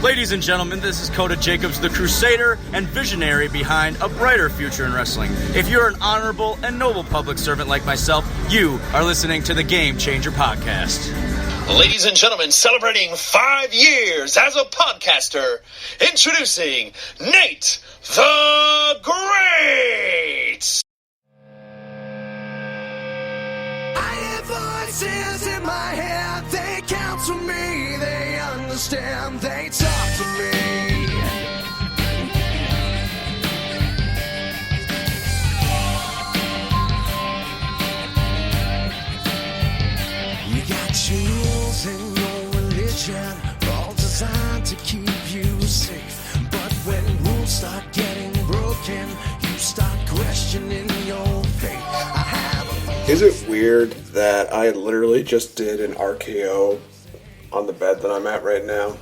Ladies and gentlemen, this is Coda Jacobs, the crusader and visionary behind a brighter future in wrestling. If you're an honorable and noble public servant like myself, you are listening to the Game Changer Podcast. Ladies and gentlemen, celebrating 5 years as a podcaster, introducing Nate the Great! I hear voices in my head, they counsel me, they understand, they talk to me. You got your rules and your religion, all designed to keep you safe. But when rules start getting broken, you start questioning your faith. Is it weird that I literally just did an RKO on the bed that I'm at right now?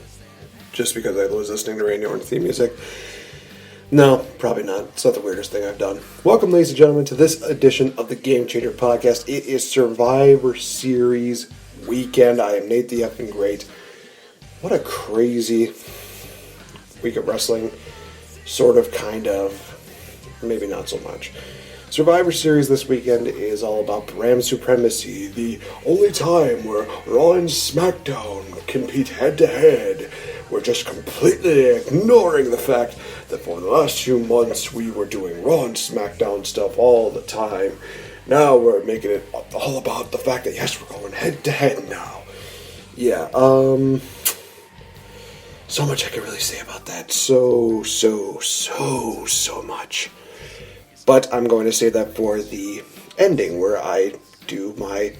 Just because I was listening to Randy Orton's theme music? No, probably not. It's not the weirdest thing I've done. Welcome, ladies and gentlemen, to this edition of the Game Changer Podcast. It is Survivor Series weekend. I am NateFNGreat. What a crazy week of wrestling. Sort of, kind of, maybe not so much. Survivor Series this weekend is all about brand supremacy, the only time where Raw and SmackDown compete head-to-head. We're just completely ignoring the fact that for the last 2 months we were doing Raw and SmackDown stuff all the time. Now we're making it all about the fact that, yes, we're going head-to-head now. Yeah, so much I can really say about that. So much. But I'm going to save that for the ending, where I do my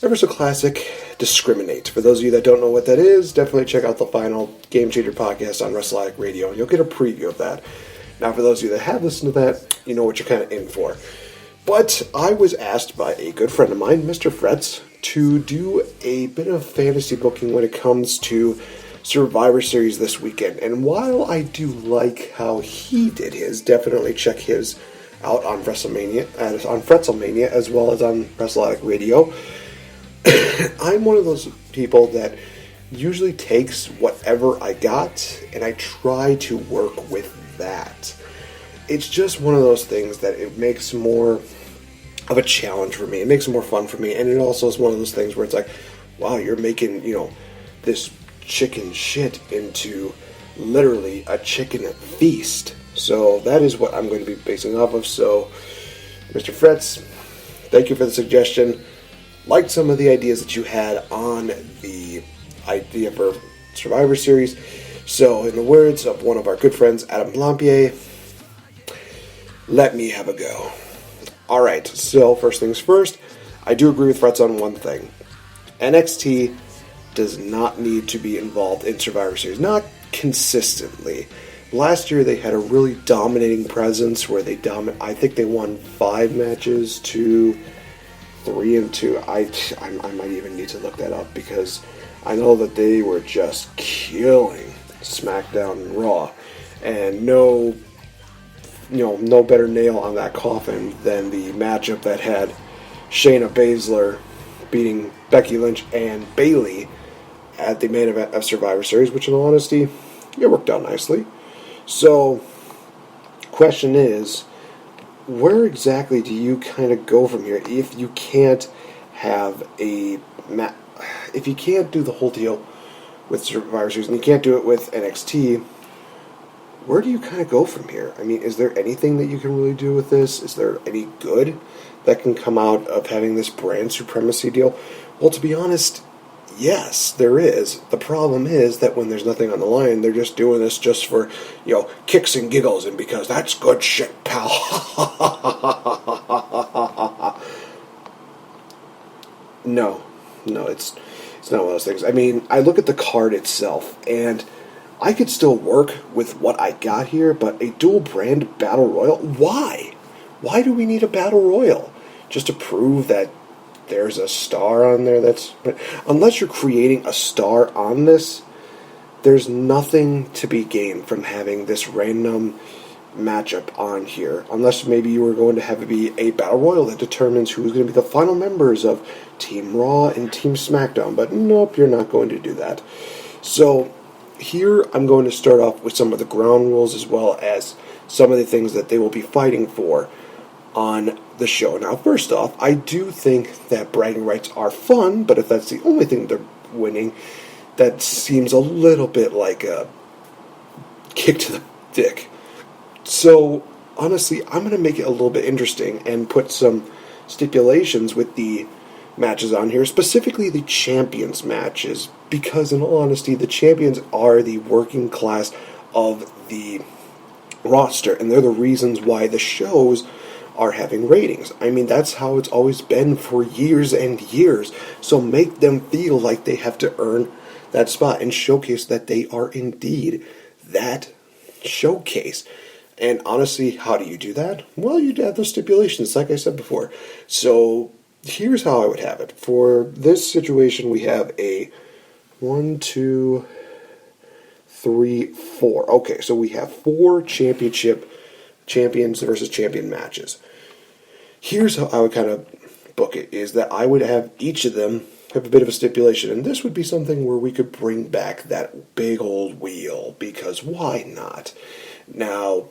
ever so classic discriminate. For those of you that don't know what that is, definitely check out the final Game Changer podcast on Wrestling Radio, and you'll get a preview of that. Now, for those of you that have listened to that, you know what you're kind of in for. But I was asked by a good friend of mine, Mr. Fretz, to do a bit of fantasy booking when it comes to Survivor Series this weekend. And while I do like how he did his, definitely check his out on WrestleMania, on Fretzelmania, as well as on Wrestling Radio. I'm one of those people that usually takes whatever I got and I try to work with that. It's just one of those things that it makes more of a challenge for me. It makes it more fun for me, and it also is one of those things where it's like, wow, you're making, this chicken shit into literally a chicken feast. So that is what I'm going to be basing off of. So, Mr. Fretz, thank you for the suggestion. Liked some of the ideas that you had on the idea for Survivor Series. So, in the words of one of our good friends, Adam Blampier, let me have a go. Alright, so first things first, I do agree with Fretz on one thing. NXT does not need to be involved in Survivor Series. Not consistently. Last year they had a really dominating presence where I think they won 5 matches to 3-2. I might even need to look that up because I know that they were just killing SmackDown and Raw, and no better nail on that coffin than the matchup that had Shayna Baszler beating Becky Lynch and Bayley at the main event of Survivor Series, which in all honesty, it worked out nicely. So, question is, where exactly do you kind of go from here if you can't have if you can't do the whole deal with Survivor Series and you can't do it with NXT? Where do you kind of go from here? I mean, is there anything that you can really do with this? Is there any good that can come out of having this brand supremacy deal? Well, to be honest, yes, there is. The problem is that when there's nothing on the line, they're just doing this just for, kicks and giggles and because that's good shit, pal. No, it's not one of those things. I mean, I look at the card itself, and I could still work with what I got here, but a dual brand battle royal? Why? Why do we need a battle royal? Just to prove that there's a star on there? Unless you're creating a star on this, there's nothing to be gained from having this random matchup on here. Unless maybe you were going to have it be a battle royal that determines who's going to be the final members of Team Raw and Team SmackDown. But nope, you're not going to do that. So, here I'm going to start off with some of the ground rules as well as some of the things that they will be fighting for on the show. Now, first off, I do think that bragging rights are fun, but if that's the only thing they're winning, that seems a little bit like a kick to the dick. So, honestly, I'm going to make it a little bit interesting and put some stipulations with the matches on here, specifically the champions matches, because in all honesty, the champions are the working class of the roster, and they're the reasons why the shows are having ratings. I mean, that's how it's always been for years and years, so make them feel like they have to earn that spot and showcase that they are indeed that showcase. And honestly, how do you do that? Well, you'd have those stipulations, like I said before. So here's how I would have it. For this situation, we have a 1, 2, 3, 4. Okay, so we have 4 champions versus champion matches. Here's how I would kind of book it, is that I would have each of them have a bit of a stipulation, and this would be something where we could bring back that big old wheel, because why not? Now,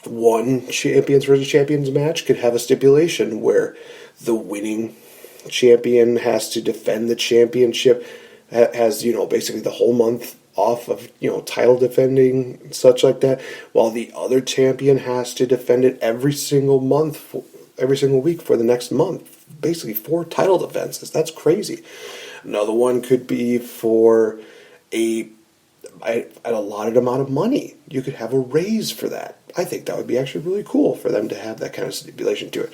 one champions versus champions match could have a stipulation where the winning champion has to defend the championship, has, basically the whole month off of, title defending and such like that, while the other champion has to defend it every single week for the next month. Basically 4 title defenses. That's crazy. Another one could be for an allotted amount of money. You could have a raise for that. I think that would be actually really cool for them to have that kind of stipulation to it.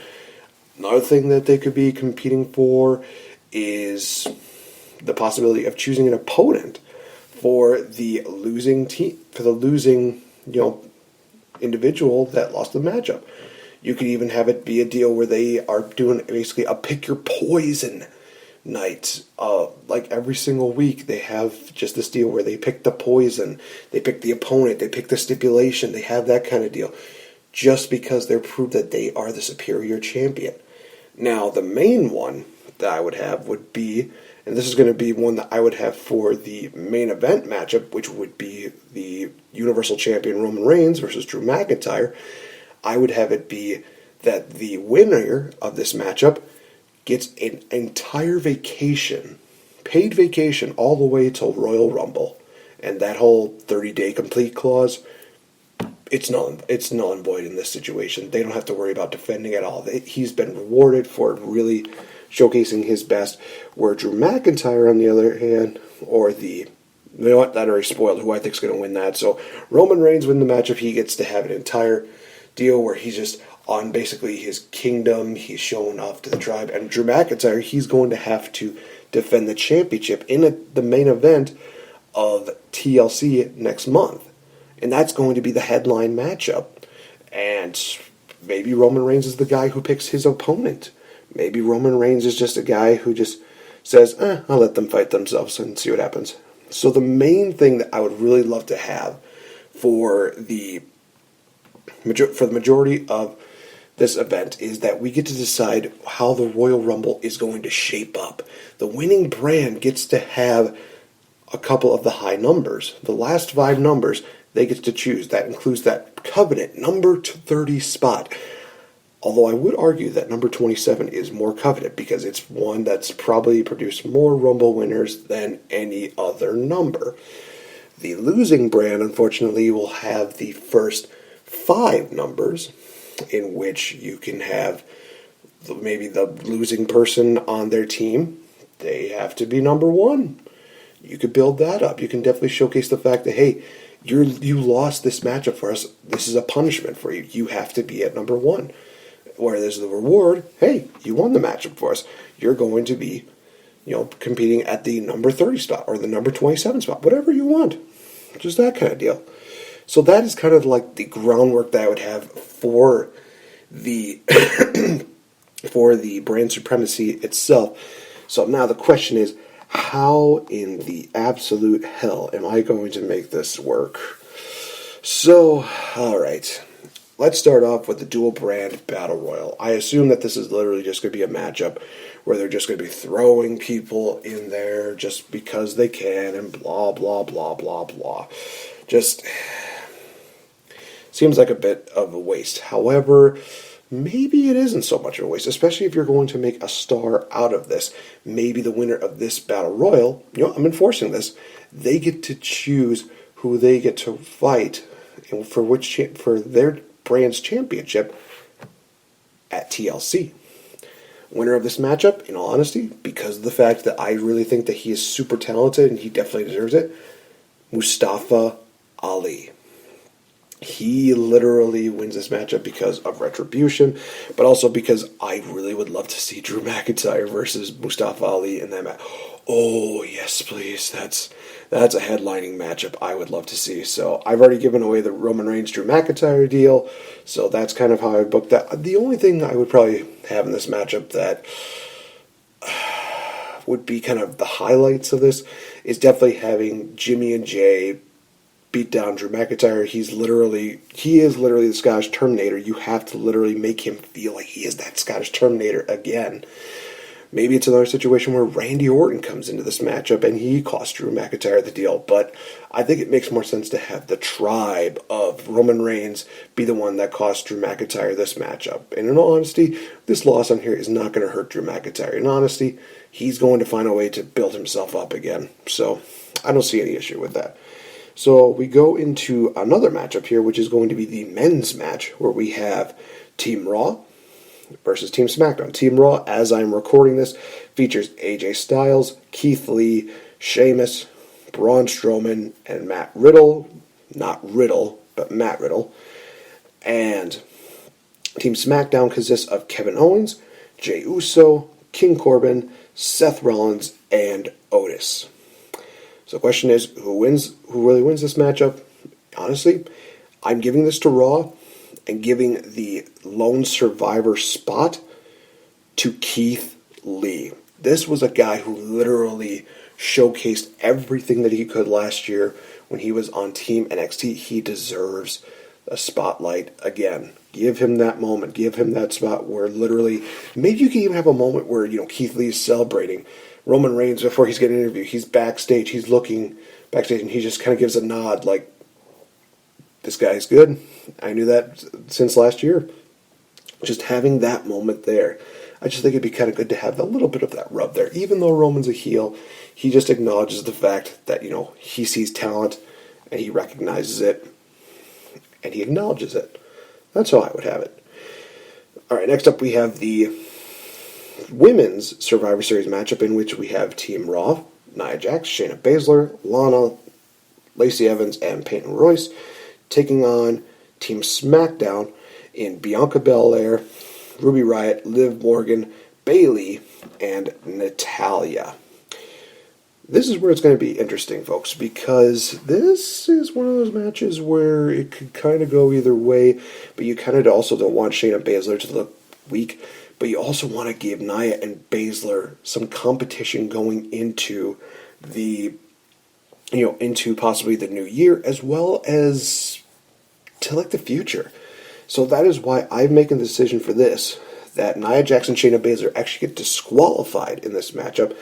Another thing that they could be competing for is the possibility of choosing an opponent for the losing team, for the losing, individual that lost the matchup. You could even have it be a deal where they are doing basically a pick your poison night. Like every single week, they have just this deal where they pick the poison, they pick the opponent, they pick the stipulation, they have that kind of deal, just because they're proved that they are the superior champion. Now, the main one that I would have would be, and this is going to be one that I would have for the main event matchup, which would be the Universal Champion Roman Reigns versus Drew McIntyre. I would have it be that the winner of this matchup gets an entire vacation, paid vacation, all the way till Royal Rumble. And that whole 30-day complete clause, it's null and void in this situation. They don't have to worry about defending at all. He's been rewarded for really showcasing his best. Where Drew McIntyre, on the other hand, that already spoiled who I think is going to win that. So Roman Reigns win the matchup. He gets to have an entire deal where he's just on basically his kingdom. He's showing off to the tribe. And Drew McIntyre, he's going to have to defend the championship in the main event of TLC next month. And that's going to be the headline matchup. And maybe Roman Reigns is the guy who picks his opponent. Maybe Roman Reigns is just a guy who just says, I'll let them fight themselves and see what happens. So the main thing that I would really love to have for the majority of this event is that we get to decide how the Royal Rumble is going to shape up. The winning brand gets to have a couple of the high numbers. The last 5 numbers they get to choose. That includes that coveted number 30 spot. Although I would argue that number 27 is more coveted because it's one that's probably produced more Rumble winners than any other number. The losing brand, unfortunately, will have the first 5 numbers, in which you can have maybe the losing person on their team. They have to be number 1. You could build that up. You can definitely showcase the fact that, hey, you lost this matchup for us. This is a punishment for you. You have to be at number 1. Where there's the reward, hey, you won the matchup for us. You're going to be, competing at the number 30 spot or the number 27 spot, whatever you want. Just that kind of deal. So that is kind of like the groundwork that I would have for the for the brand supremacy itself. So now the question is, how in the absolute hell am I going to make this work? So, all right. let's start off with the dual brand battle royal. I assume that this is literally just going to be a matchup where they're just going to be throwing people in there just because they can and blah, blah, blah, blah, blah. Just seems like a bit of a waste. However, maybe it isn't so much of a waste, especially if you're going to make a star out of this. Maybe the winner of this battle royal, I'm enforcing this, they get to choose who they get to fight for their brand's championship at TLC. Winner of this matchup, in all honesty, because of the fact that I really think that he is super talented and he definitely deserves it, Mustafa Ali. He literally wins this matchup because of retribution, but also because I really would love to see Drew McIntyre versus Mustafa Ali in that match. Oh, yes, please. That's a headlining matchup I would love to see. So I've already given away the Roman Reigns-Drew McIntyre deal, so that's kind of how I would book that. The only thing I would probably have in this matchup that would be kind of the highlights of this is definitely having Jimmy and Jay beat down Drew McIntyre. He is literally the Scottish Terminator. You have to literally make him feel like he is that Scottish Terminator again. Maybe it's another situation where Randy Orton comes into this matchup and he costs Drew McIntyre the deal, but I think it makes more sense to have the tribe of Roman Reigns be the one that costs Drew McIntyre this matchup. And in all honesty, this loss on here is not going to hurt Drew McIntyre. In honesty, he's going to find a way to build himself up again. So I don't see any issue with that. So we go into another matchup here, which is going to be the men's match, where we have Team Raw versus Team SmackDown. Team Raw, as I'm recording this, features AJ Styles, Keith Lee, Sheamus, Braun Strowman, and Matt Riddle. Not Riddle, but Matt Riddle. And Team SmackDown consists of Kevin Owens, Jey Uso, King Corbin, Seth Rollins, and Otis. So the question is, who really wins this matchup? Honestly, I'm giving this to Raw and giving the lone survivor spot to Keith Lee. This was a guy who literally showcased everything that he could last year when he was on Team NXT. He deserves a spotlight again. Give him that moment. Give him that spot where literally, maybe you can even have a moment where, Keith Lee is celebrating Roman Reigns before he's getting interviewed. He's backstage. He's looking backstage, and he just kind of gives a nod like, this guy's good. I knew that since last year. Just having that moment there. I just think it'd be kind of good to have a little bit of that rub there. Even though Roman's a heel, he just acknowledges the fact that, he sees talent, and he recognizes it, and he acknowledges it. That's how I would have it. All right, next up we have the Women's Survivor Series matchup, in which we have Team Raw, Nia Jax, Shayna Baszler, Lana, Lacey Evans, and Peyton Royce, taking on Team SmackDown in Bianca Belair, Ruby Riott, Liv Morgan, Bayley, and Natalya. This is where it's going to be interesting, folks, because this is one of those matches where it could kind of go either way, but you kind of also don't want Shayna Baszler to look weak, but you also want to give Nia and Baszler some competition going into the, into possibly the new year, as well as to the future. So that is why I'm making the decision for this, that Nia Jax and Shayna Baszler actually get disqualified in this matchup,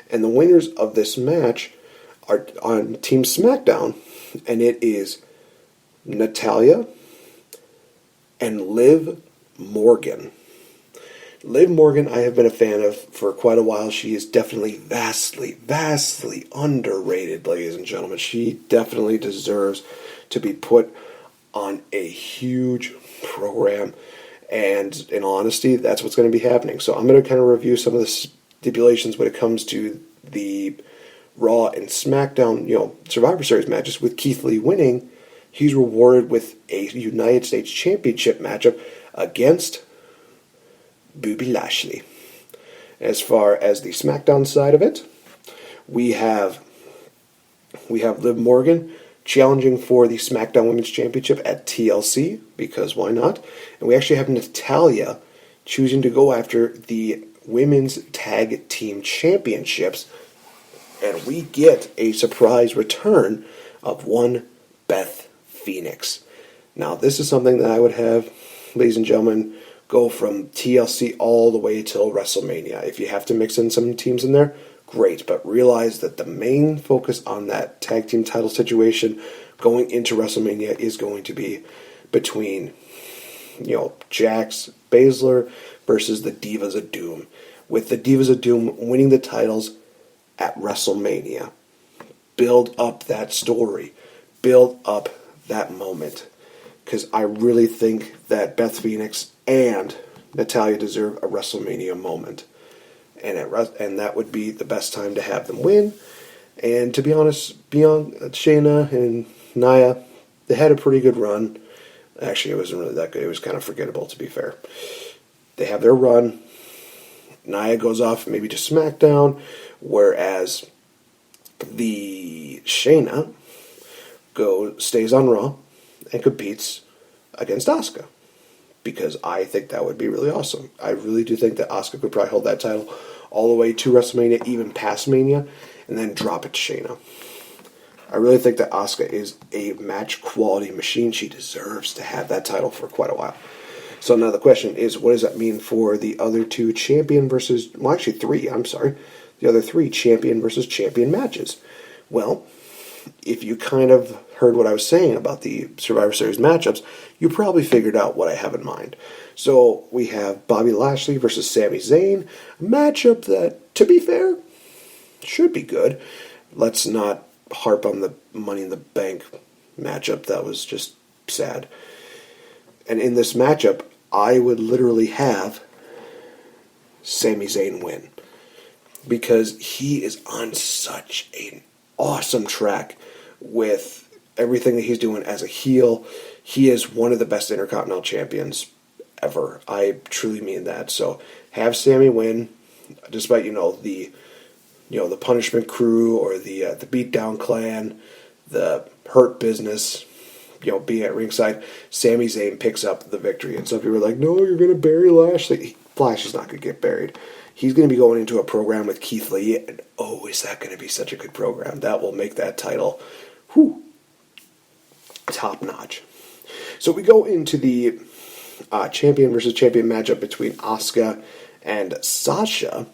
and the winners of this match are on Team SmackDown, and it is Natalya and Liv Morgan. Liv Morgan, I have been a fan of for quite a while. She is definitely vastly, vastly underrated, ladies and gentlemen. She definitely deserves to be put on a huge program, and in all honesty, that's what's going to be happening. So I'm going to kind of review some of the stipulations when it comes to the Raw and SmackDown, Survivor Series matches. With Keith Lee winning, he's rewarded with a United States Championship matchup against Bobby Lashley. As far as the SmackDown side of it, we have Liv Morgan challenging for the SmackDown Women's Championship at TLC, because why not? And we actually have Natalya choosing to go after the Women's Tag Team Championships, and we get a surprise return of one Beth Phoenix. Now, this is something that I would have, ladies and gentlemen, go from TLC all the way till WrestleMania. If you have to mix in some teams in there, great. But realize that the main focus on that tag team title situation going into WrestleMania is going to be between, Jax, Baszler versus the Divas of Doom. With the Divas of Doom winning the titles at WrestleMania. Build up that story. Build up that moment. Because I really think that Beth Phoenix and Natalya deserve a WrestleMania moment. And that would be the best time to have them win. And to be honest, Shayna and Nia, they had a pretty good run. Actually, it wasn't really that good. It was kind of forgettable, to be fair. They have their run. Nia goes off maybe to SmackDown, whereas the Shayna stays on Raw and competes against Asuka, because I think that would be really awesome. I really do think that Asuka could probably hold that title all the way to WrestleMania, even past Mania, and then drop it to Shayna. I really think that Asuka is a match quality machine. She deserves to have that title for quite a while. So now the question is, what does that mean for the other two champion versus, well, actually three, I'm sorry, the other three champion versus champion matches? Well, if you kind of heard what I was saying about the Survivor Series matchups, you probably figured out what I have in mind. So we have Bobby Lashley versus Sami Zayn, a matchup that, to be fair, should be good. Let's not harp on the Money in the Bank matchup. That was just sad. And in this matchup, I would literally have Sami Zayn win, because he is on such an awesome track with everything that he's doing as a heel. He is one of the best Intercontinental champions ever. I truly mean that. So have Sami win, despite the Punishment Crew or the Beatdown Clan, the Hurt Business, being at ringside. Sami Zayn picks up the victory, and some people are like, "No, you're going to bury Lashley." Lashley's not going to get buried. He's going to be going into a program with Keith Lee, and oh, is that going to be such a good program? That will make that title, top notch. So we go into the champion versus champion matchup between Asuka and Sasha.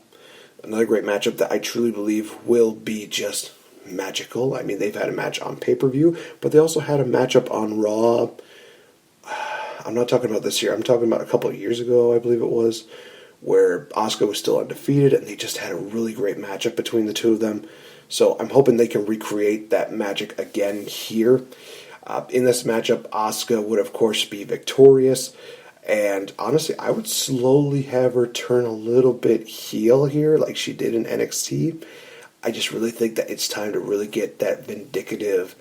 Another great matchup that I truly believe will be just magical. I mean, they've had a match on pay-per-view, but they also had a matchup on Raw. I'm not talking about this year. I'm talking about a couple of years ago, I believe it was, where Asuka was still undefeated, and they just had a really great matchup between the two of them. So I'm hoping they can recreate that magic again here. In this matchup, Asuka would, of course, be victorious. And honestly, I would slowly have her turn a little bit heel here, like she did in NXT. I just really think that it's time to really get that vindictive,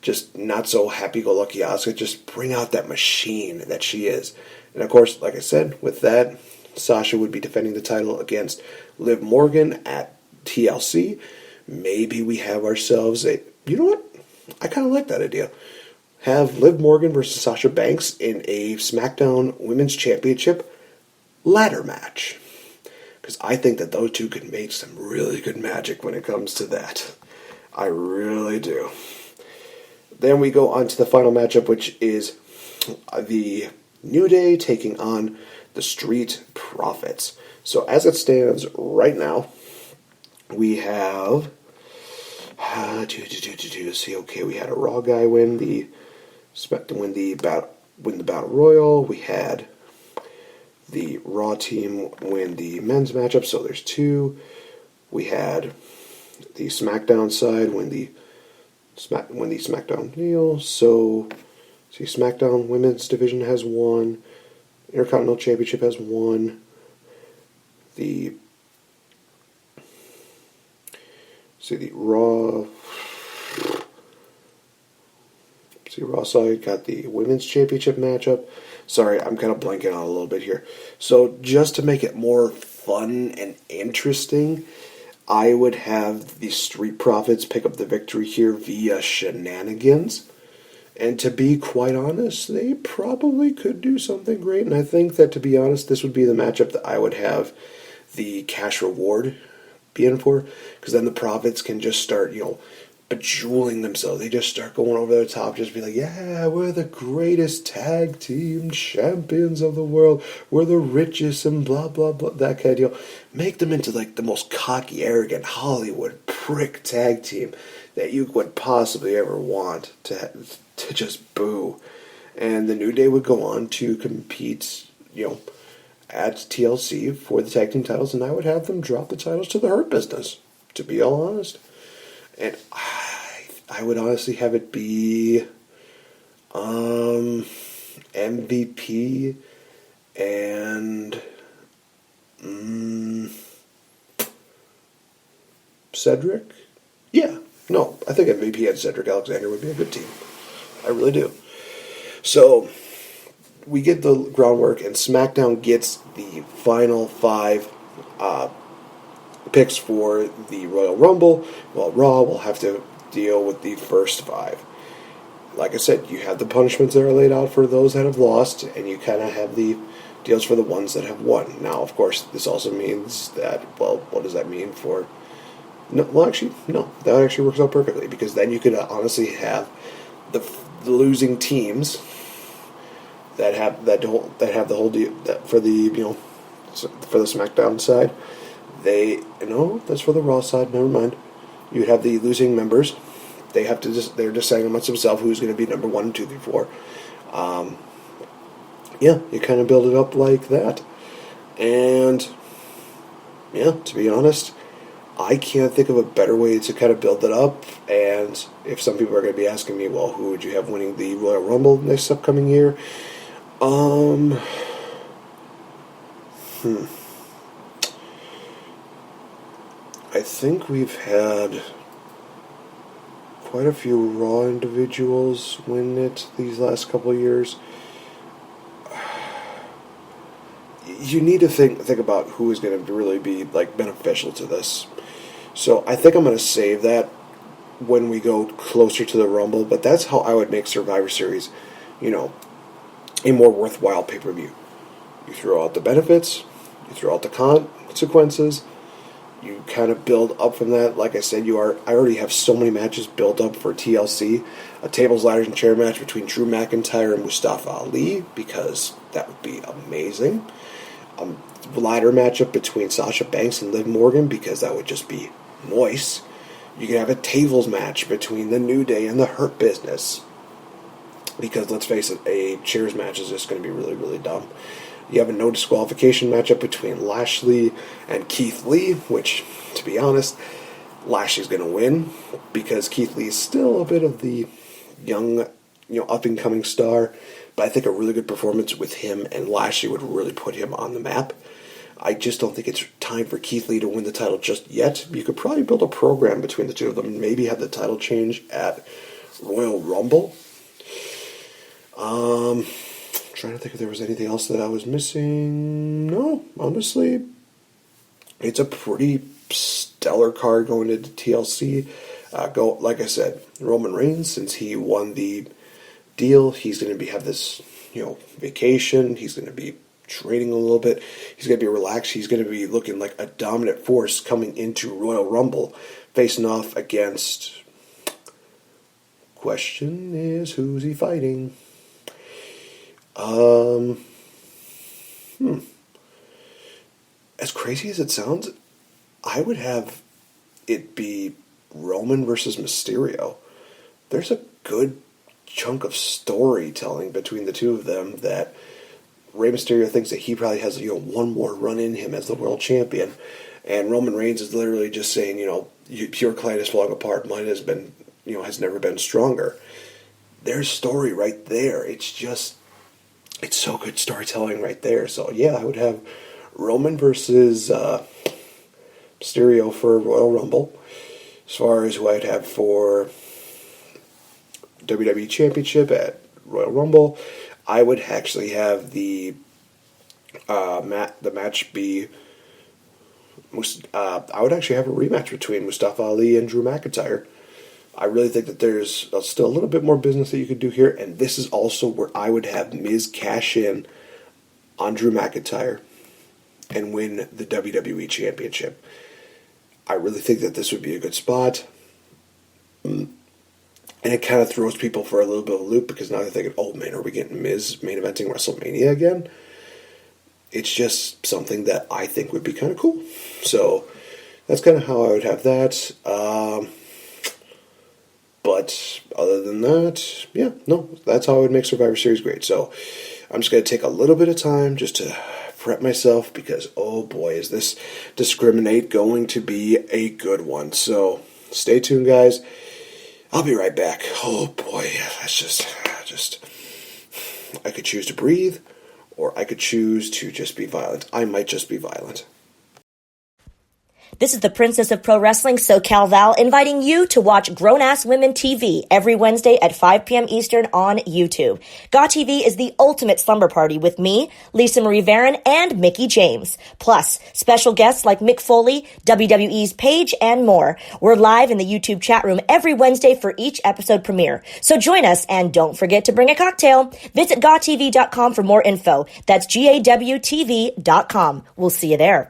just not so happy-go-lucky Asuka. Just bring out that machine that she is. And of course, like I said, with that, Sasha would be defending the title against Liv Morgan at TLC. Maybe we have ourselves a... You know what? I kind of like that idea. Have Liv Morgan versus Sasha Banks in a SmackDown Women's Championship ladder match. Because I think that those two could make some really good magic when it comes to that. I really do. Then we go on to the final matchup, which is the New Day taking on the Street Profits. So as it stands right now, we have... we had a Raw guy win the Battle Royal. We had the Raw team win the men's matchup, so there's two. We had the SmackDown side win the SmackDown deal. So, see, SmackDown Women's Division has won. Intercontinental Championship has won. The Raw side got the Women's Championship matchup. Sorry, I'm kind of blanking out a little bit here. So just to make it more fun and interesting, I would have the Street Profits pick up the victory here via shenanigans. And to be quite honest, they probably could do something great. And I think that, to be honest, this would be the matchup that I would have the cash reward be in for. Because then the Profits can just start, bejeweling themselves. They just start going over the top, just be like, yeah, we're the greatest tag team champions of the world. We're the richest and blah, blah, blah, that kind of deal. Make them into like the most cocky, arrogant Hollywood prick tag team that you would possibly ever want to just boo. And the New Day would go on to compete, at TLC for the tag team titles, and I would have them drop the titles to the Hurt Business, to be all honest. And I would honestly have it be MVP and Cedric? Yeah. No, I think MVP and Cedric Alexander would be a good team. I really do. So, we get the groundwork, and SmackDown gets the final 5 picks for the Royal Rumble, while Raw will have to deal with the first 5. Like I said, you have the punishments that are laid out for those that have lost, and you kind of have the deals for the ones that have won. Now, of course, this also means that, well, what does that mean for... No, well, actually, no. That actually works out perfectly, because then you could honestly have the losing teams that have the whole deal for the for the SmackDown side. That's for the Raw side. Never mind. You have the losing members. They're deciding amongst themselves who's going to be number 1, 2, 3, 4. You kind of build it up like that. And to be honest, I can't think of a better way to kind of build it up. And if some people are going to be asking me, well, who would you have winning the Royal Rumble next upcoming year? I think we've had quite a few Raw individuals win it these last couple of years. You need to think about who is going to really be like beneficial to this. So I think I'm going to save that when we go closer to the Rumble, but that's how I would make Survivor Series, a more worthwhile pay-per-view. You throw out the benefits, you throw out the consequences, you kind of build up from that. Like I said, I already have so many matches built up for TLC. A tables, ladders, and chair match between Drew McIntyre and Mustafa Ali, because that would be amazing. A ladder matchup between Sasha Banks and Liv Morgan, because that would just be nice. You can have a tables match between the New Day and the Hurt Business, because let's face it, a chairs match is just going to be really, really dumb. You have a no disqualification matchup between Lashley and Keith Lee, which, to be honest, Lashley's going to win, because Keith Lee is still a bit of the young, up-and-coming star. But I think a really good performance with him and Lashley would really put him on the map. I just don't think it's time for Keith Lee to win the title just yet. You could probably build a program between the two of them and maybe have the title change at Royal Rumble. Trying to think if there was anything else that I was missing. No, honestly, it's a pretty stellar card going into TLC. Like I said, Roman Reigns, since he won the deal, he's going to have this, vacation. He's going to be training a little bit. He's going to be relaxed. He's going to be looking like a dominant force coming into Royal Rumble, facing off against... Question is, who's he fighting? As crazy as it sounds, I would have it be Roman versus Mysterio. There's a good chunk of storytelling between the two of them that Rey Mysterio thinks that he probably has one more run in him as the world champion, and Roman Reigns is literally just saying, your clan is falling apart, mine has been, has never been stronger. There's story right there. It's so good storytelling right there. So yeah, I would have Roman versus Mysterio for Royal Rumble. As far as who I'd have for WWE Championship at Royal Rumble, I would actually have the match be... I would actually have a rematch between Mustafa Ali and Drew McIntyre. I really think that there's still a little bit more business that you could do here, and this is also where I would have Miz cash in on Drew McIntyre and win the WWE Championship. I really think that this would be a good spot. And it kind of throws people for a little bit of a loop because now they're thinking, oh man, are we getting Miz main eventing WrestleMania again? It's just something that I think would be kind of cool. So that's kind of how I would have that. But other than that, yeah, no, that's how I would make Survivor Series great. So I'm just going to take a little bit of time just to prep myself because, oh boy, is this Discriminate going to be a good one. So stay tuned, guys. I'll be right back. Oh boy, that's just, I could choose to breathe, or I could choose to just be violent. I might just be violent. This is the Princess of Pro Wrestling, SoCal Val, inviting you to watch Grown Ass Women TV every Wednesday at 5 p.m. Eastern on YouTube. GAW TV is the ultimate slumber party with me, Lisa Marie Varon, and Mickey James. Plus, special guests like Mick Foley, WWE's Paige, and more. We're live in the YouTube chat room every Wednesday for each episode premiere. So join us, and don't forget to bring a cocktail. Visit GawTV.com for more info. That's GAWTV.com. We'll see you there.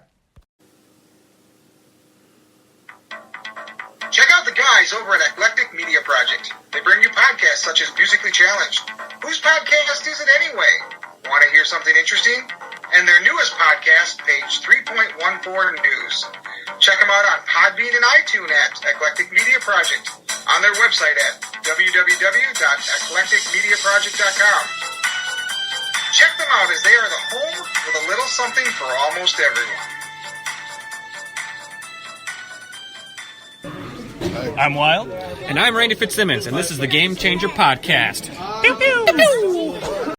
Check out the guys over at Eclectic Media Project. They bring you podcasts such as Musically Challenged. Whose podcast is it anyway? Want to hear something interesting? And their newest podcast, Page 3.14 News. Check them out on Podbean and iTunes at Eclectic Media Project, on their website at www.eclecticmediaproject.com. Check them out as they are the home with a little something for almost everyone. I'm Wild. And I'm Randy Fitzsimmons, and this is the Game Changer Podcast. Pew, pew. Pew, pew.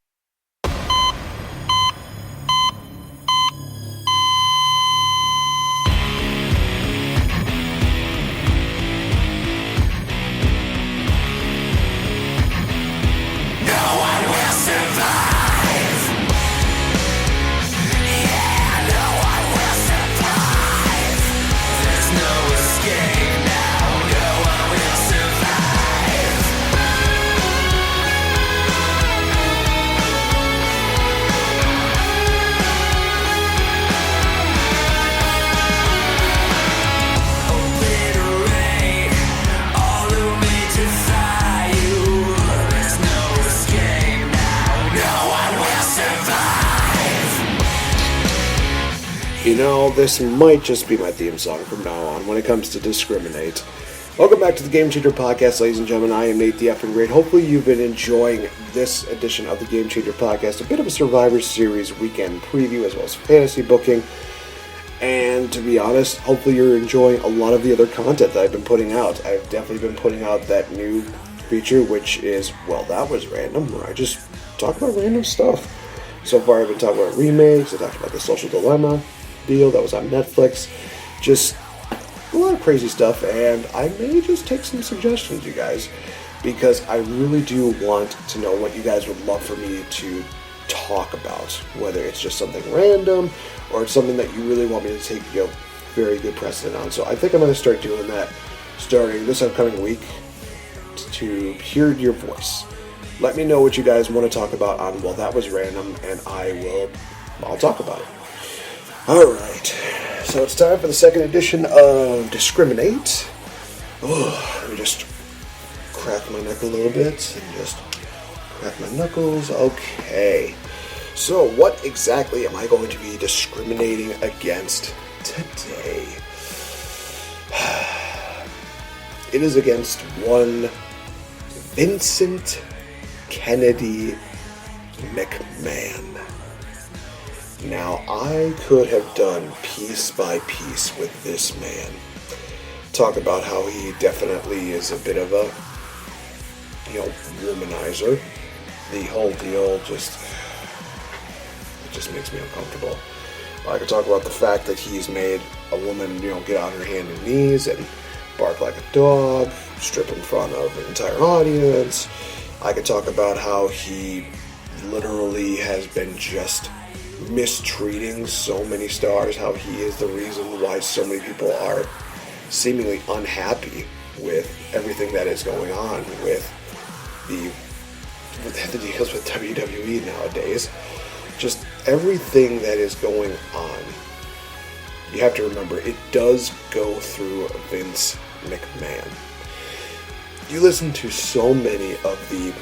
You know, this might just be my theme song from now on when it comes to Discriminate. Welcome back to the Game Changer Podcast, ladies and gentlemen. I am NateFNGreat. Hopefully you've been enjoying this edition of the Game Changer Podcast, a bit of a Survivor Series weekend preview as well as fantasy booking. And to be honest, hopefully you're enjoying a lot of the other content that I've been putting out. I've definitely been putting out that new feature, which is, well, that was random, where I just talk about random stuff. So far I've been talking about remakes, I talked about the Social Dilemma deal that was on Netflix, just a lot of crazy stuff, and I may just take some suggestions, you guys, because I really do want to know what you guys would love for me to talk about, whether it's just something random or it's something that you really want me to take, very good precedent on. So I think I'm going to start doing that starting this upcoming week to hear your voice. Let me know what you guys want to talk about on Well That Was Random, and I'll talk about it. Alright, so it's time for the second edition of Discriminate. Oh, let me just crack my neck a little bit and just crack my knuckles. Okay, so what exactly am I going to be discriminating against today? It is against one Vincent Kennedy McMahon. Now, I could have done piece by piece with this man. Talk about how he definitely is a bit of a, womanizer. The whole deal just makes me uncomfortable. I could talk about the fact that he's made a woman, get on her hand and knees and bark like a dog, strip in front of an entire audience. I could talk about how he literally has been just mistreating so many stars, how he is the reason why so many people are seemingly unhappy with everything that is going on with the deals with WWE nowadays. Just everything that is going on. You have to remember, it does go through Vince McMahon. you listen to so many of the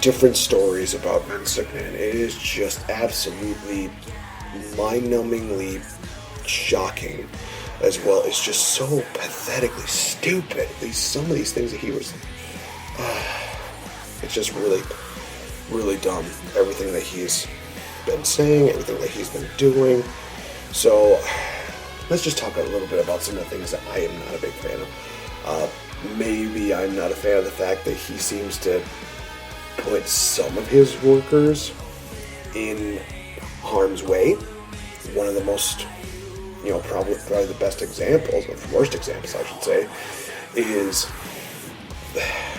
different stories about Vince McMahon. It is just absolutely mind-numbingly shocking, as well as just so pathetically stupid. Some of these things that he was, it's just really, really dumb. Everything that he's been saying, everything that he's been doing. So let's just talk a little bit about some of the things that I am not a big fan of. Maybe I'm not a fan of the fact that he seems to put some of his workers in harm's way. One of the most, probably the best examples, or worst examples, I should say, is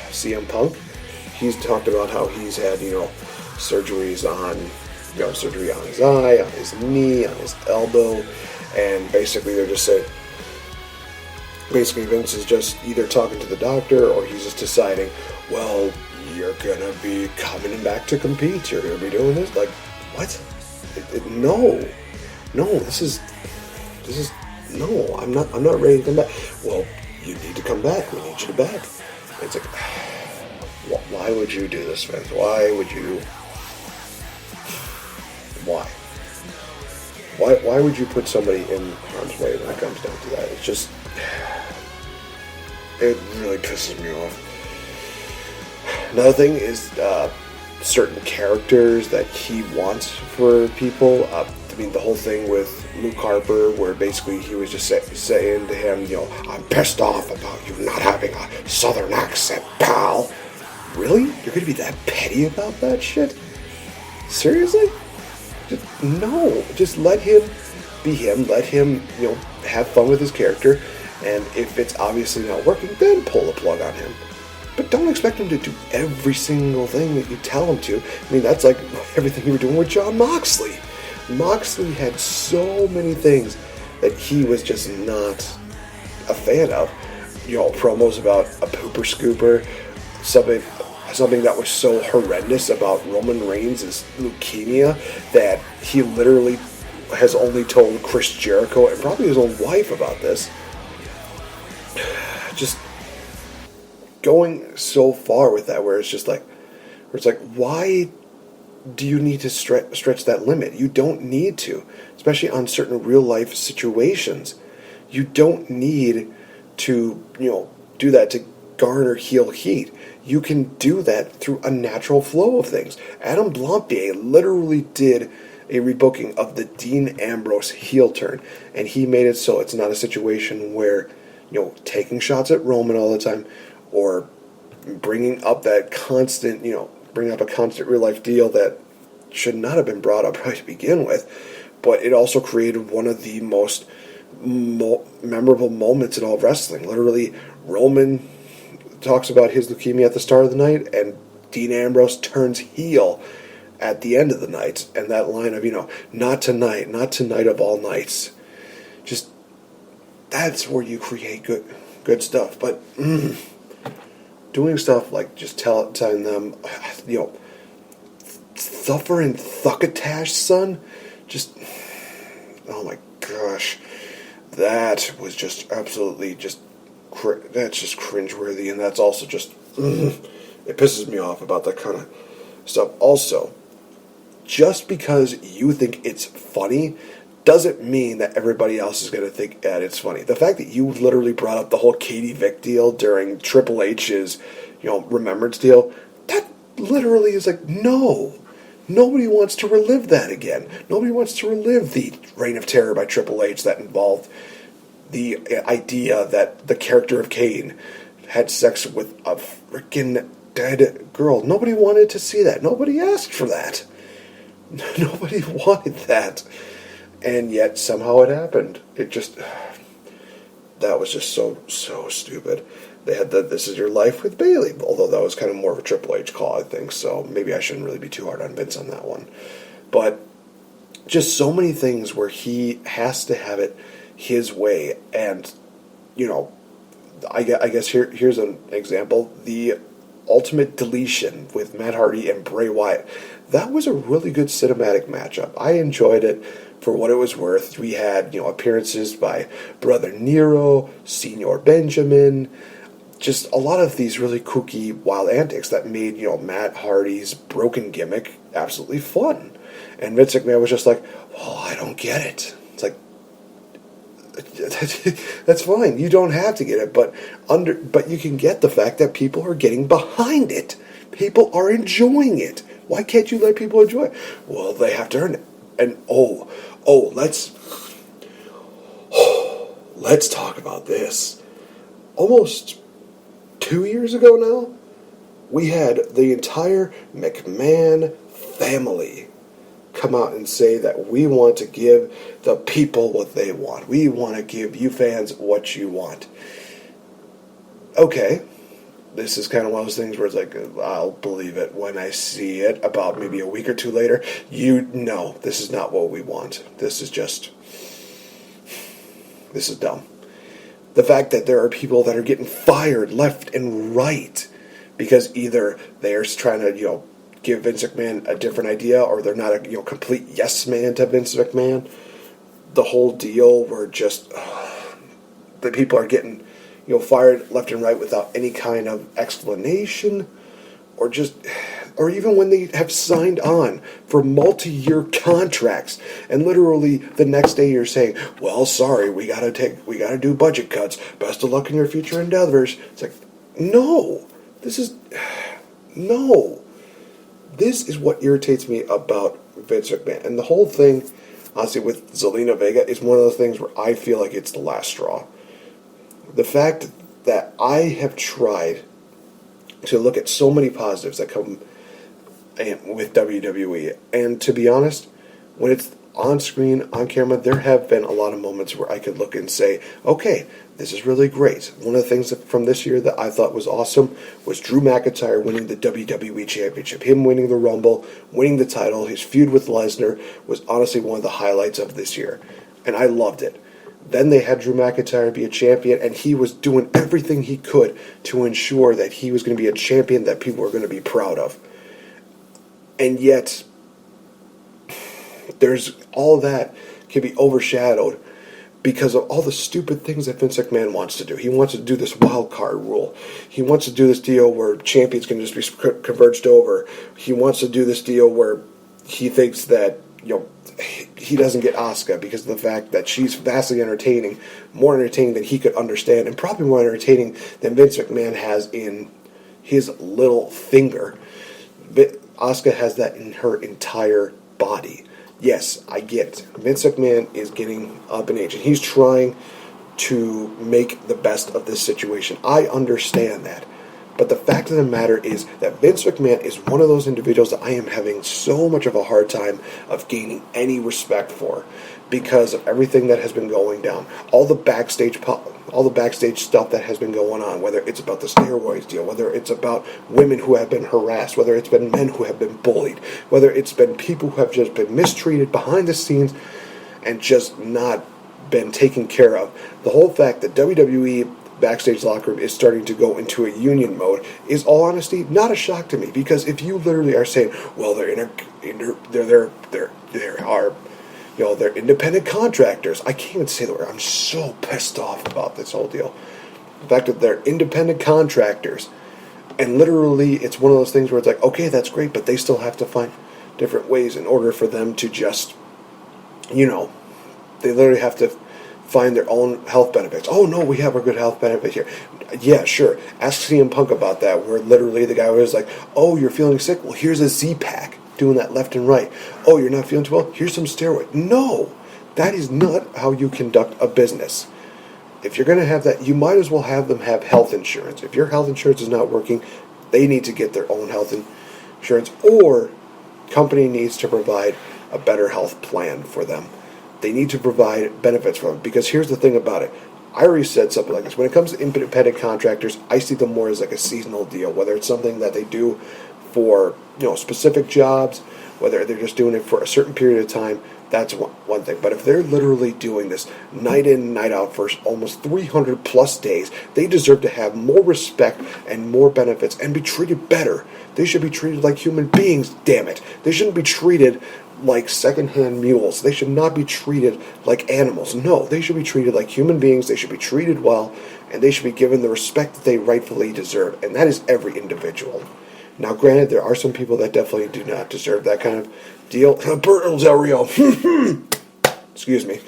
CM Punk. He's talked about how he's had, surgeries on, surgery on his eye, on his knee, on his elbow, and basically they're just saying, basically Vince is just either talking to the doctor or he's just deciding, well, you're gonna be coming back to compete, you're gonna be doing this. Like, what? No, this is no, I'm not ready to come back. Well, you need to come back, we need you back. It's like, why would you do this, Vince? Why would you put somebody in harm's way when it comes down to that? It's just, it really pisses me off. Another thing is certain characters that he wants for people. The whole thing with Luke Harper, where basically he was just saying to him, I'm pissed off about you not having a southern accent, pal. Really? You're going to be that petty about that shit? Seriously? No. Just let him be him. Let him, have fun with his character. And if it's obviously not working, then pull the plug on him. But don't expect him to do every single thing that you tell him to. That's like everything you were doing with Jon Moxley. Moxley had so many things that he was just not a fan of. Promos about a pooper scooper, something that was so horrendous about Roman Reigns' leukemia that he literally has only told Chris Jericho and probably his own wife about this. Just going so far with that, where it's like, why do you need to stretch that limit? You don't need to, especially on certain real life situations. You don't need to, do that to garner heel heat. You can do that through a natural flow of things. Adam Blampier literally did a rebooking of the Dean Ambrose heel turn, and he made it so it's not a situation where, taking shots at Roman all the time, or bringing up that constant, bring up a constant real life deal that should not have been brought up right to begin with. But it also created one of the most memorable moments in all of wrestling. Literally, Roman talks about his leukemia at the start of the night, and Dean Ambrose turns heel at the end of the night. And that line of, not tonight of all nights. Just, that's where you create good stuff. But doing stuff like just telling them, Thuffer and Thuckatash, son, just, oh my gosh, that was just absolutely that's just cringeworthy, and that's also just, it pisses me off about that kind of stuff. Also, just because you think it's funny doesn't mean that everybody else is going to think that it's funny. The fact that you literally brought up the whole Katie Vick deal during Triple H's, remembrance deal, that literally is like, no. Nobody wants to relive that again. Nobody wants to relive the Reign of Terror by Triple H that involved the idea that the character of Kane had sex with a freaking dead girl. Nobody wanted to see that. Nobody asked for that. Nobody wanted that. And yet somehow it happened. That was just so stupid. They had the This Is Your Life with Bayley, although that was kind of more of a Triple H call, I think, so maybe I shouldn't really be too hard on Vince on that one. But just so many things where he has to have it his way, and, I guess here's an example. The Ultimate Deletion with Matt Hardy and Bray Wyatt. That was a really good cinematic matchup. I enjoyed it for what it was worth. We had, appearances by Brother Nero, Senor Benjamin, just a lot of these really kooky, wild antics that made, Matt Hardy's broken gimmick absolutely fun. And Vince McMahon was just like, well, I don't get it. It's like, that's fine. You don't have to get it, but you can get the fact that people are getting behind it. People are enjoying it. Why can't you let people enjoy it? Well, they have to earn it. And let's talk about this. Almost 2 years ago now, we had the entire McMahon family come out and say that we want to give the people what they want. We want to give you fans what you want. Okay, this is kind of one of those things where it's like, I'll believe it when I see it. About maybe a week or two later, this is not what we want. This is dumb. The fact that there are people that are getting fired left and right because either they're trying to, give Vince McMahon a different idea, or they're not a complete yes man to Vince McMahon. The whole deal where just the people are getting fired left and right without any kind of explanation, or even when they have signed on for multi-year contracts, and literally the next day you're saying, well, sorry, we gotta do budget cuts. Best of luck in your future endeavors. It's like, no. This is what irritates me about Vince McMahon. And the whole thing, honestly, with Zelina Vega is one of those things where I feel like it's the last straw. The fact that I have tried to look at so many positives that come with WWE, and to be honest, when it's on screen, on camera, there have been a lot of moments where I could look and say, okay, this is really great. One of the things from this year that I thought was awesome was Drew McIntyre winning the WWE Championship. Him winning the Rumble, winning the title, his feud with Lesnar was honestly one of the highlights of this year. And I loved it. Then they had Drew McIntyre be a champion, and he was doing everything he could to ensure that he was going to be a champion that people were going to be proud of. And yet, there's all that can be overshadowed because of all the stupid things that Vince McMahon wants to do. He wants to do this wild card rule. He wants to do this deal where champions can just be converged over. He wants to do this deal where he thinks that he doesn't get Asuka because of the fact that she's vastly entertaining, more entertaining than he could understand, and probably more entertaining than Vince McMahon has in his little finger. Asuka has that in her entire body. Yes, I get it. Vince McMahon is getting up in age, and he's trying to make the best of this situation. I understand that. But the fact of the matter is that Vince McMahon is one of those individuals that I am having so much of a hard time of gaining any respect for because of everything that has been going down. All the backstage stuff that has been going on, whether it's about the steroids deal, whether it's about women who have been harassed, whether it's been men who have been bullied, whether it's been people who have just been mistreated behind the scenes and just not been taken care of. The whole fact that WWE backstage locker room is starting to go into a union mode is, all honesty, not a shock to me, because if you literally are saying, well, they're independent contractors. I can't even say the word. I'm so pissed off about this whole deal. The fact that they're independent contractors, and literally it's one of those things where it's like, okay, that's great, but they still have to find different ways in order for them to just, they literally have to find their own health benefits. Oh, no, we have a good health benefit here. Yeah, sure. Ask CM Punk about that, where literally the guy was like, oh, you're feeling sick? Well, here's a Z-Pack. Doing that left and right. Oh, you're not feeling too well? Here's some steroid. No, that is not how you conduct a business. If you're going to have that, you might as well have them have health insurance. If your health insurance is not working, they need to get their own health insurance, or company needs to provide a better health plan for them. They need to provide benefits for them, because here's the thing about it. I already said something like this. When it comes to independent contractors, I see them more as like a seasonal deal, whether it's something that they do for specific jobs, whether they're just doing it for a certain period of time, that's one thing. But if they're literally doing this night in, night out for almost 300 plus days, they deserve to have more respect and more benefits and be treated better. They should be treated like human beings, damn it. They shouldn't be treated like secondhand mules. They should not be treated like animals. No, they should be treated like human beings. They should be treated well, and they should be given the respect that they rightfully deserve, and that is every individual. Now, granted, there are some people that definitely do not deserve that kind of deal. Del Rio. Excuse me.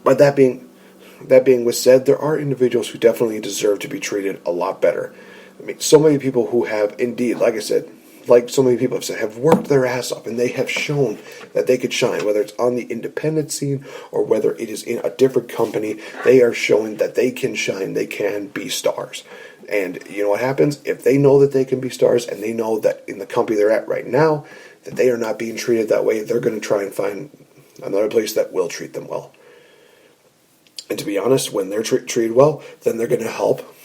But that being said, there are individuals who definitely deserve to be treated a lot better. I mean, so many people who have, indeed, like I said, like so many people have said, have worked their ass off, and they have shown that they could shine, whether it's on the independent scene or whether it is in a different company. They are showing that they can shine, they can be stars. And you know what happens? If they know that they can be stars, and they know that in the company they're at right now, that they are not being treated that way, they're going to try and find another place that will treat them well. And to be honest, when they're treated well, then they're going to help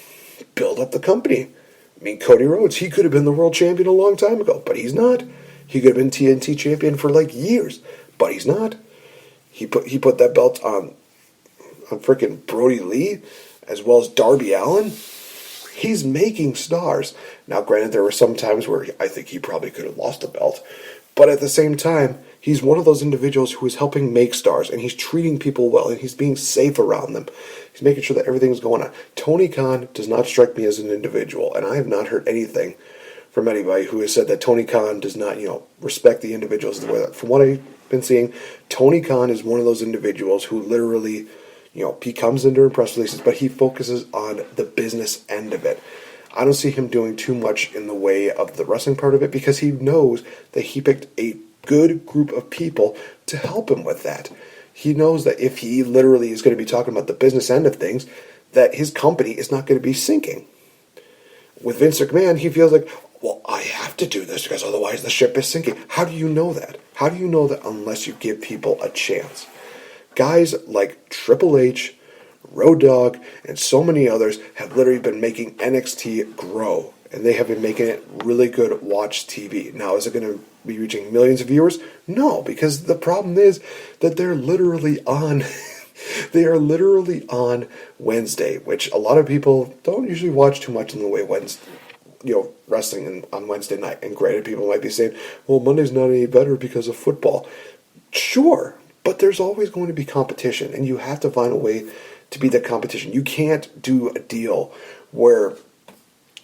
build up the company. I mean, Cody Rhodes, he could have been the world champion a long time ago, but he's not. He could have been TNT champion for like years, but he's not. He put that belt on frickin' Brody Lee, as well as Darby Allin. He's making stars. Now, granted, there were some times where I think he probably could have lost the belt, but at the same time, he's one of those individuals who is helping make stars, and he's treating people well, and he's being safe around them. He's making sure that everything's going on. Tony Khan does not strike me as an individual, and I have not heard anything from anybody who has said that Tony Khan does not, respect the individuals the way that. From what I've been seeing, Tony Khan is one of those individuals who literally, he comes in during press releases, but he focuses on the business end of it. I don't see him doing too much in the way of the wrestling part of it, because he knows that he picked a good group of people to help him with that. He knows that if he literally is going to be talking about the business end of things, that his company is not going to be sinking. With Vince McMahon, he feels like, well, I have to do this because otherwise the ship is sinking. How do you know that? How do you know that unless you give people a chance? Guys like Triple H, Road Dogg, and so many others have literally been making NXT grow, and they have been making it really good watch TV. Now, is it going to be reaching millions of viewers? No, because the problem is that they're literally on they are literally on Wednesday, which a lot of people don't usually watch too much in the way wrestling on Wednesday night. And granted, people might be saying, well, Monday's not any better because of football. Sure, but there's always going to be competition, and you have to find a way to be the competition. You can't do a deal where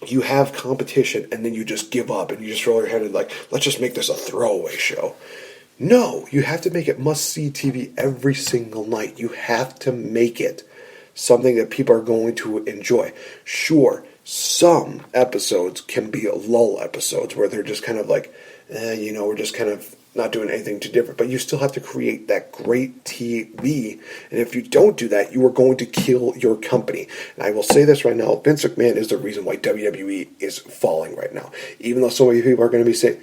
you have competition and then you just give up and you just throw your head in like, let's just make this a throwaway show. No, you have to make it must-see TV every single night. You have to make it something that people are going to enjoy. Sure, some episodes can be lull episodes where they're just kind of like, we're just kind of not doing anything too different. But you still have to create that great TV. And if you don't do that, you are going to kill your company. And I will say this right now, Vince McMahon is the reason why WWE is falling right now. Even though so many people are going to be saying,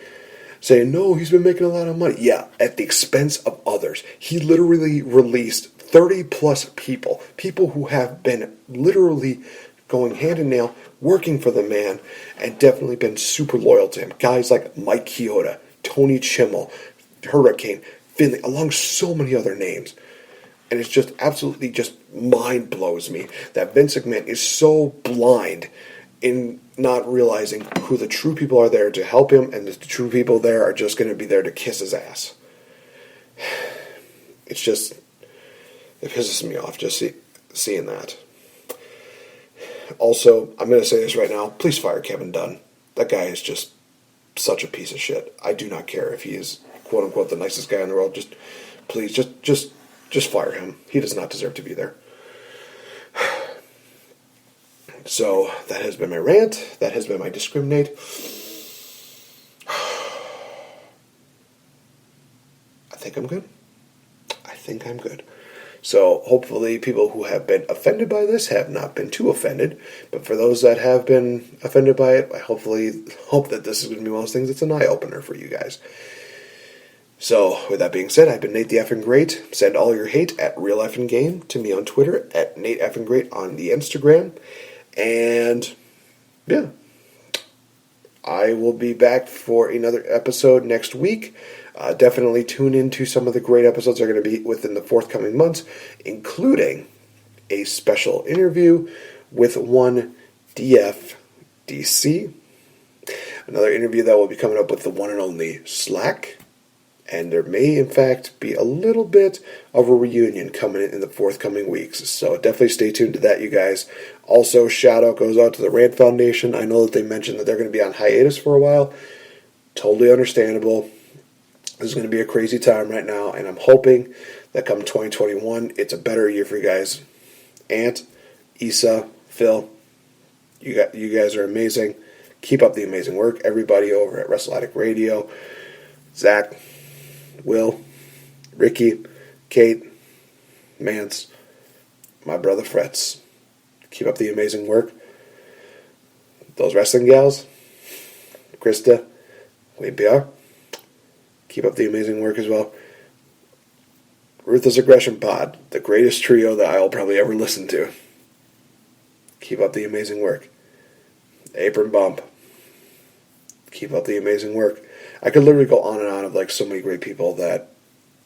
no, he's been making a lot of money. Yeah, at the expense of others. He literally released 30-plus people who have been literally going hand in nail, working for the man, and definitely been super loyal to him. Guys like Mike Chioda, Tony Chimmel, Hurricane, Finley, along so many other names. And it's just absolutely just mind blows me that Vince McMahon is so blind in not realizing who the true people are there to help him, and the true people there are just going to be there to kiss his ass. It pisses me off just seeing that. Also, I'm going to say this right now, please fire Kevin Dunn. That guy is just such a piece of shit. I do not care if he is quote unquote the nicest guy in the world. Please fire him. He does not deserve to be there. So that has been my rant. That has been my discriminate. I think I'm good. So hopefully people who have been offended by this have not been too offended. But for those that have been offended by it, I hope that this is going to be one of those things that's an eye-opener for you guys. So with that being said, I've been NateFNGreat. Send all your hate at RealFNGame to me on Twitter, at NateFNGreat on the Instagram. And yeah, I will be back for another episode next week. Definitely tune into some of the great episodes that are going to be within the forthcoming months, including a special interview with one DFDC, another interview that will be coming up with the one and only Slack, And there may, in fact, be a little bit of a reunion coming in the forthcoming weeks. So definitely stay tuned to that, you guys. Also, shout out goes out to the Rant Foundation. I know that they mentioned that they're going to be on hiatus for a while. Totally understandable. This is going to be a crazy time right now, and I'm hoping that come 2021, it's a better year for you guys. Ant, Issa, Phil, you guys are amazing. Keep up the amazing work. Everybody over at Wrestle Addict Radio, Zach, Will, Ricky, Kate, Mance, my brother Fretz. Keep up the amazing work. Those wrestling gals, Krista, WBR, keep up the amazing work as well. Ruthless Aggression Pod, the greatest trio that I'll probably ever listen to. Keep up the amazing work. Apron Bump, keep up the amazing work. I could literally go on and on of like so many great people that,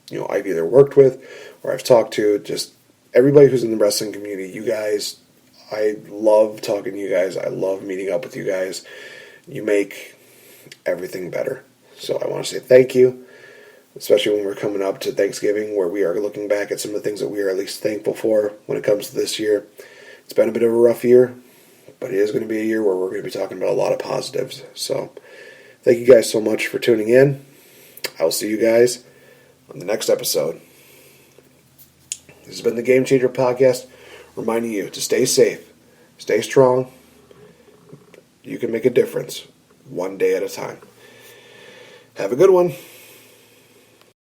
you know, I've either worked with or I've talked to. Just everybody who's in the wrestling community, you guys, I love talking to you guys. I love meeting up with you guys. You make everything better. So I want to say thank you, especially when we're coming up to Thanksgiving, where we are looking back at some of the things that we are at least thankful for when it comes to this year. It's been a bit of a rough year, but it is going to be a year where we're going to be talking about a lot of positives. So thank you guys so much for tuning in. I will see you guys on the next episode. This has been the Game Changer Podcast, reminding you to stay safe, stay strong. You can make a difference one day at a time. Have a good one.